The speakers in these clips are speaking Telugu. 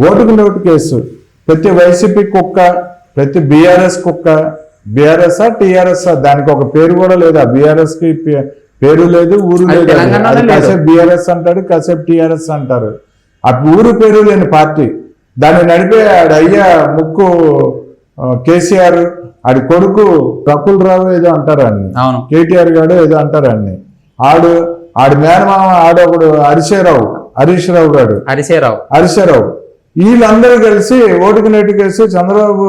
ఓటుకు నోటు కేసు ప్రతి వైసీపీ కుక్క, ప్రతి బీఆర్ఎస్ కుక్క, బీఆర్ఎస్ టీఆర్ఎస్ దానికి ఒక పేరు కూడా లేదు. ఆ బీఆర్ఎస్ కి పేరు లేదు, ఊరు లేదు. కాసేపు బీఆర్ఎస్ అంటాడు, కాసేపు టీఆర్ఎస్ అంటారు. ఆ ఊరు పేరు లేని పార్టీ. దాన్ని నడిపే ఆడి అయ్యా ముక్కు కేసీఆర్, ఆడి కొడుకు ప్రఫుల్ రావు ఏదో అంటారు అన్ని, కేటీఆర్ గారు ఏదో అంటారు అన్ని. ఆడి మేనమామ ఆడొకడు హరీష్ రావు వీళ్ళందరూ కలిసి ఓటుకు నోటు కేసు చంద్రబాబు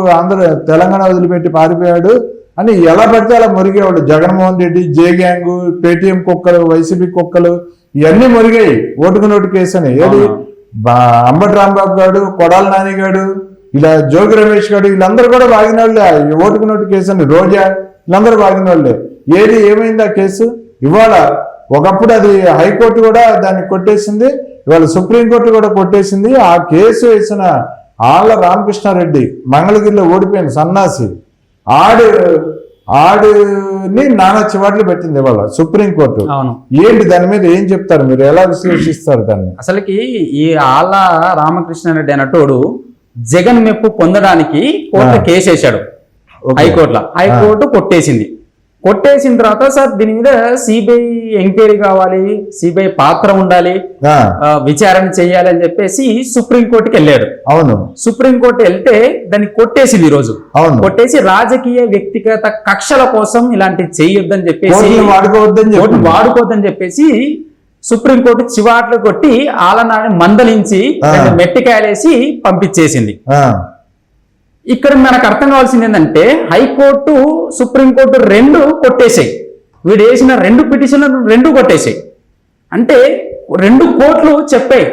తెలంగాణ వదిలిపెట్టి పారిపోయాడు అని ఎలా పడితే అలా మురిగేవాడు. జగన్మోహన్ రెడ్డి, జే గ్యాంగ్, పేటీఎం కుక్కలు, వైసీపీ కుక్కలు ఇవన్నీ మురిగాయి ఓటుకు నోటు కేసు అని. ఏది అంబటి రాంబాబు గారు, కొడాల నాని గారు, ఇలా జోగి రమేష్ గారు వీళ్ళందరూ కూడా బాగిన వాళ్ళే. ఓటుకు నోటు కేసు అని రోజా వీళ్ళందరూ బాగిన వాళ్ళే. ఏమైంది ఆ కేసు? ఇవాళ ఒకప్పుడు అది హైకోర్టు కూడా దాన్ని కొట్టేసింది, ఇవాళ సుప్రీంకోర్టు కూడా కొట్టేసింది. ఆ కేసు వేసిన ఆళ్ళ రామకృష్ణారెడ్డి మంగళగిరిలో ఓడిపోయిన సన్నాసి ఆడిని నానా చివాట్లు పెట్టింది ఇవాళ సుప్రీంకోర్టు. ఏంటి దాని మీద ఏం చెప్తారు మీరు? ఎలా విశ్లేషిస్తారు దాన్ని? అసలుకి ఈ ఆళ్ళ రామకృష్ణారెడ్డి అన్నటోడు జగన్ మెప్పు పొందడానికి కోర్టు కేసు వేశాడు హైకోర్టు కొట్టేసిన తర్వాత సార్ దీని మీద సిబిఐ ఎంక్వైరీ కావాలి, సిబిఐ పాత్ర ఉండాలి, విచారణ చేయాలి అని చెప్పేసి సుప్రీంకోర్టుకి వెళ్ళాడు. అవును, సుప్రీంకోర్టు వెళ్తే దాన్ని కొట్టేసింది ఈ రోజు. కొట్టేసి రాజకీయ వ్యక్తిగత కక్షల కోసం ఇలాంటివి చేయొద్దని చెప్పేసి వాడుకోవద్దని చెప్పేసి సుప్రీంకోర్టు చివాట్లు కొట్టి ఆలనాన్ని మందలించి మెట్టికాయలేసి పంపించేసింది. ఇక్కడ మనకు అర్థం కావాల్సింది ఏంటంటే హైకోర్టు, సుప్రీంకోర్టు రెండు కొట్టేసాయి. వీడు వేసిన 2 పిటిషన్లను 2 కొట్టేసాయి. అంటే 2 కోర్టులు చెప్పాయి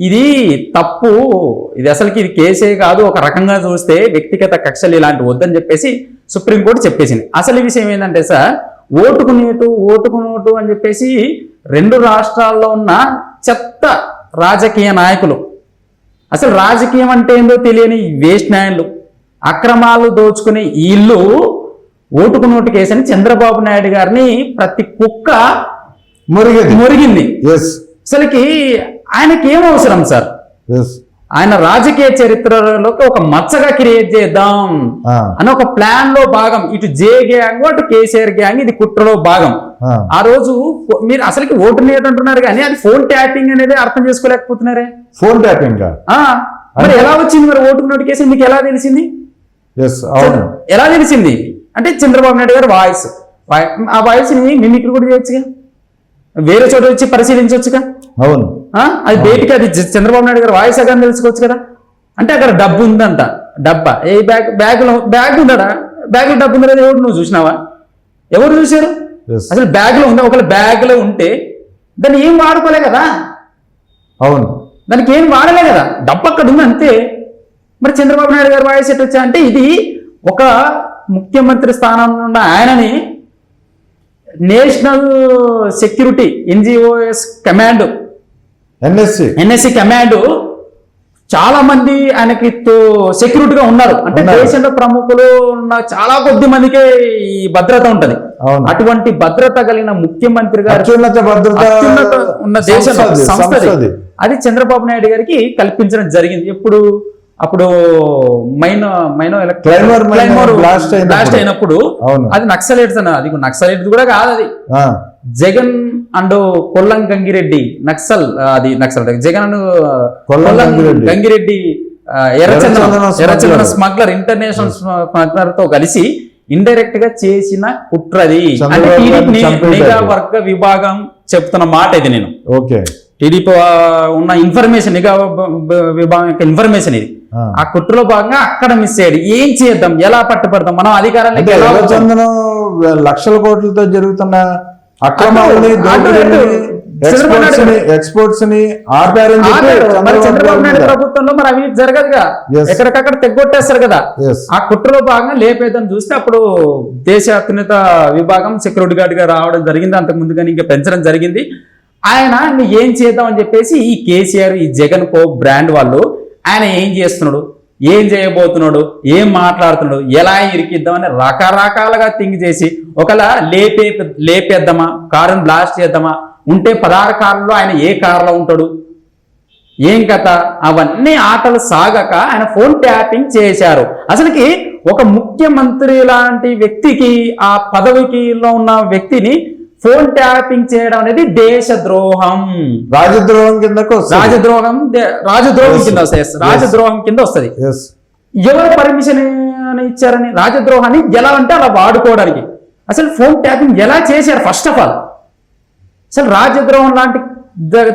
ఇది తప్పు, ఇది అసలుకి ఇది కేసే కాదు, ఒక రకంగా చూస్తే వ్యక్తిగత కక్షలు ఇలాంటి వద్దని చెప్పేసి సుప్రీంకోర్టు చెప్పేసింది. అసలు విషయం ఏంటంటే సార్ ఓటుకు నోటు అని చెప్పేసి 2 రాష్ట్రాల్లో ఉన్న చెత్త రాజకీయ నాయకులు, అసలు రాజకీయం అంటే ఏందో తెలియని వేస్ట్ నాయకులు, అక్రమాలు దోచుకునే వీళ్ళు ఓటుకు నోటు కేసని చంద్రబాబు నాయుడు గారిని ప్రతి కుక్క మురిగింది. అసలుకి ఆయనకి ఏం అవసరం సార్? ఆయన రాజకీయ చరిత్రలోకి ఒక మచ్చగా క్రియేట్ చేద్దాం అని ఒక ప్లాన్ లో భాగం. ఇటు జే గ్యాంగ్, అటు కేసీఆర్ గ్యాంగ్, ఇది కుట్రలో భాగం. ఆ రోజు మీరు అసలుకి ఓటు నేట్ అంటున్నారు కానీ అది ఫోన్ ట్యాపింగ్ అనేది అర్థం చేసుకోలేకపోతున్నారే. ఫోన్ ట్యాపింగ్ మరి ఎలా వచ్చింది? మరి ఓటుకు నోటు కేసు మీకు ఎలా తెలిసింది? ఎలా తెలిసింది అంటే చంద్రబాబు నాయుడు గారు వాయిస్, ఆ వాయిస్ ని మిమిక్రీ కూడా చేయొచ్చుగా, వేరే చోట వచ్చి పరిశీలించవచ్చుగా. అవును, అది బయటికి అది చంద్రబాబు నాయుడు గారు వాయిస్ అగా తెలుసుకోవచ్చు కదా. అంటే అక్కడ డబ్బు ఉందంట, డబ్బా ఏ బ్యాగ్ ఉందా? బ్యాగ్ లో డబ్బు ఉందా లేదా నువ్వు చూసినావా? ఎవరు చూశారు? అసలు బ్యాగ్ లో ఉందా? ఒకవేళ బ్యాగ్ లో ఉంటే దాన్ని ఏం వాడుకోలే కదా. అవును, దానికి ఏం వాడలే కదా, డబ్బు అక్కడ ఉంది అంతే. మరి చంద్రబాబు నాయుడు గారు వాయిస్ ఎట్ వచ్చా అంటే ఇది ఒక ముఖ్యమంత్రి స్థానంలో ఉన్న ఆయనని నేషనల్ సెక్యూరిటీ ఎన్జిఓఎస్ కమాండ్, ఎన్ఎస్సి కమాండ్ చాలా మంది ఆయనకి సెక్యూరిటీగా ఉన్నారు. అంటే దేశంలో ప్రముఖులు ఉన్న చాలా కొద్ది మందికే ఈ భద్రత ఉంటది. అటువంటి భద్రత కలిగిన ముఖ్యమంత్రి గారు అత్యున్నత ఉన్న దేశ సంస్థ అది చంద్రబాబు నాయుడు గారికి కల్పించడం జరిగింది. అప్పుడు బ్లాస్ట్ అయినప్పుడు అది నక్సలైట్స్ అన్న, అది నక్సలైట్స్ కూడా కాదు, అది జగన్ అండ్ కొల్లం గంగిరెడ్డి జగన్ అండ్ కొల్లం గంగిరెడ్డి ఎర్రచందన స్మగ్లర్, ఇంటర్నేషనల్ స్మగ్లర్ తో కలిసి ఇండైరెక్ట్ గా చేసిన కుట్రది. నిఘా వర్గ విభాగం చెప్తున్న మాట ఇది. నేను టీడీపీ ఉన్న ఇన్ఫర్మేషన్, నిఘా విభాగం యొక్క ఇన్ఫర్మేషన్ ఇది. ఆ కుట్రలో భాగంగా అక్కడ మిస్ అయ్యాడు. ఏం చేద్దాం, ఎలా పట్టుపడతాం మనం అధికారాన్ని? లక్షల కోట్లతో జరుగుతున్న అక్రమాలని, ఎక్స్పోర్ట్స్ ని చంద్రబాబు నాయుడు ప్రభుత్వంలో మరి అవి జరగదుగా, ఎక్కడికక్కడ తెగొట్టేస్తారు కదా. ఆ కుట్రలో భాగంగా లేపేదని చూస్తే అప్పుడు దేశ అత్యున్నత విభాగం సెక్యూరిటీ గార్డ్ గా రావడం జరిగింది. అంతకు ముందు కానీ ఇంకా పెంచడం జరిగింది. ఆయన ఏం చేద్దాం అని చెప్పేసి ఈ కేసీఆర్, ఈ జగన్ కో బ్రాండ్ వాళ్ళు ఆయన ఏం చేస్తున్నాడు, ఏం చేయబోతున్నాడు, ఏం మాట్లాడుతున్నాడు, ఎలా ఇరికిద్దామని రకరకాలుగా థింక్ చేసి ఒకలా లేపేద్దామా, కారుని బ్లాస్ట్ చేద్దామా, ఉంటే 16 కార్లలో ఆయన ఏ కారులో ఉంటాడు, ఏం కథ, అవన్నీ ఆటలు సాగక ఆయన ఫోన్ ట్యాపింగ్ చేశారు. అసలుకి ఒక ముఖ్యమంత్రి లాంటి వ్యక్తికి, ఆ పదవికిలో ఉన్న వ్యక్తిని ఫోన్ ట్యాపింగ్ చేయడం అనేది దేశద్రోహం, రాజద్రోహం కిందకు రాజద్రోహం కింద వస్తాయి. రాజద్రోహం కింద వస్తుంది. ఎవరు పర్మిషన్ అని ఇచ్చారని రాజద్రోహాన్ని ఎలా అంటే అలా వాడుకోవడానికి. అసలు ఫోన్ ట్యాపింగ్ ఎలా చేశారు? ఫస్ట్ ఆఫ్ ఆల్ అసలు రాజద్రోహం లాంటి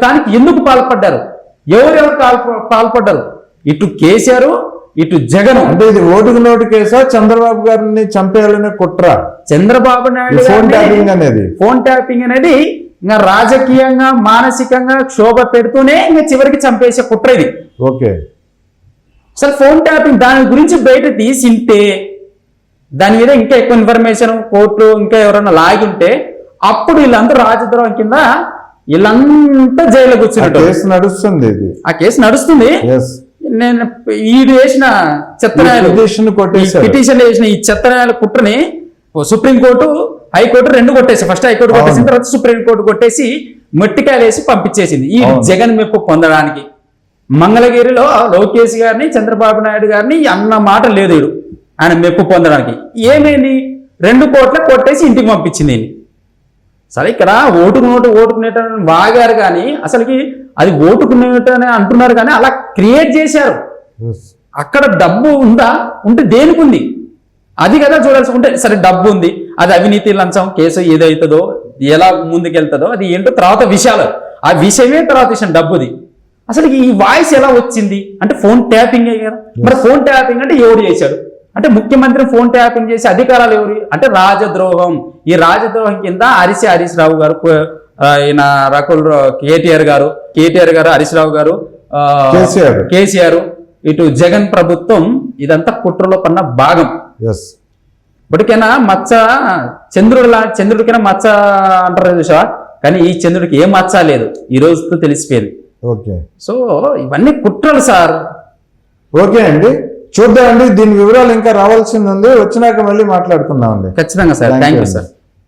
దానికి ఎందుకు పాల్పడ్డారు? ఎవరెవరు పాల్పడ్డారు? ఇటు కేసీఆర్, ఇటు జగన్. అంటే ఇది ఓటుకు నోటు కేసా, చంద్రబాబు గారిని చంపేయాలనే కుట్ర? చంద్రబాబు నాయుడు ఫోన్ ట్యాపింగ్ అనేది ఇంకా రాజకీయంగా, మానసికంగా క్షోభ పెడుతూనే ఇంకా చివరికి చంపేసే కుట్ర ఇది. ఓకే. అసలు ఫోన్ ట్యాపింగ్ దాని గురించి బయట తీసింటే, దాని మీద ఇంకా ఎక్కువ ఇన్ఫర్మేషన్ కోర్టు ఇంకా ఎవరైనా లాగి ఉంటే అప్పుడు వీళ్ళంతా రాజద్రోహం కింద వీళ్ళంతా జైల్లో కూర్చున్నట్టు. నడుస్తుంది ఇది, ఆ కేసు నడుస్తుంది. నేను ఈడు వేసిన చెత్తనాయాలు, పిటిషన్ వేసిన ఈ చెత్తనాయాల కుట్రని సుప్రీంకోర్టు, హైకోర్టు రెండు కొట్టేసి, ఫస్ట్ హైకోర్టు కొట్టేసిన తర్వాత సుప్రీంకోర్టు కొట్టేసి మట్టికాయలు వేసి పంపించేసింది ఈ జగన్ మెప్పు పొందడానికి. మంగళగిరిలో లోకేష్ గారిని, చంద్రబాబు నాయుడు గారిని అన్న మాట లేదు వీడు ఆయన మెప్పు పొందడానికి. ఏమైంది? 2 కోట్ల కొట్టేసి ఇంటికి పంపించింది. సరే, ఇక్కడ ఓటుకునేటని వాగారు కానీ అసలుకి అది ఓటుకునేటని అంటున్నారు కానీ అలా క్రియేట్ చేశారు. అక్కడ డబ్బు ఉందా? ఉంటే దేనికి ఉంది? అది కదా చూడాల్సి. ఉంటే సరే డబ్బు ఉంది, అది అవినీతి లంచం కేసు ఏదైతుందో, ఎలా ముందుకెళ్తుందో అది ఏంటో తర్వాత విషయాలు, ఆ విషయమే తర్వాత విషయం డబ్బుది. అసలు ఈ వాయిస్ ఎలా వచ్చింది అంటే ఫోన్ ట్యాపింగ్ కదా. మరి ఫోన్ ట్యాపింగ్ అంటే ఎవరు చేశాడు అంటే ముఖ్యమంత్రి ఫోన్ ట్యాపింగ్ చేసే అధికారాలు ఎవరు అంటే రాజద్రోహం. ఈ రాజద్రోహం కింద హరీష్ రావు గారు, ఈయన రకుల్ కేటీఆర్ గారు, హరీష్ రావు గారు, కేసీఆర్, ఇటు జగన్ ప్రభుత్వం ఇదంతా కుట్రలో పన్న భాగం. ఇప్పటికైనా మచ్చ చంద్రుడికైనా మచ్చ అంటారు చూసావా, కానీ ఈ చంద్రుడికి ఏం మచ్చ లేదు, ఈ రోజుతో తెలిసిపోయింది. ఓకే. సో ఇవన్నీ కుట్రలు సార్. ఓకే అండి, చూద్దామండి. దీని వివరాలు ఇంకా రావాల్సింది ఉంది, వచ్చినాక మళ్ళీ మాట్లాడుకుందాం అండి. ఖచ్చితంగా సార్. Thank you sir.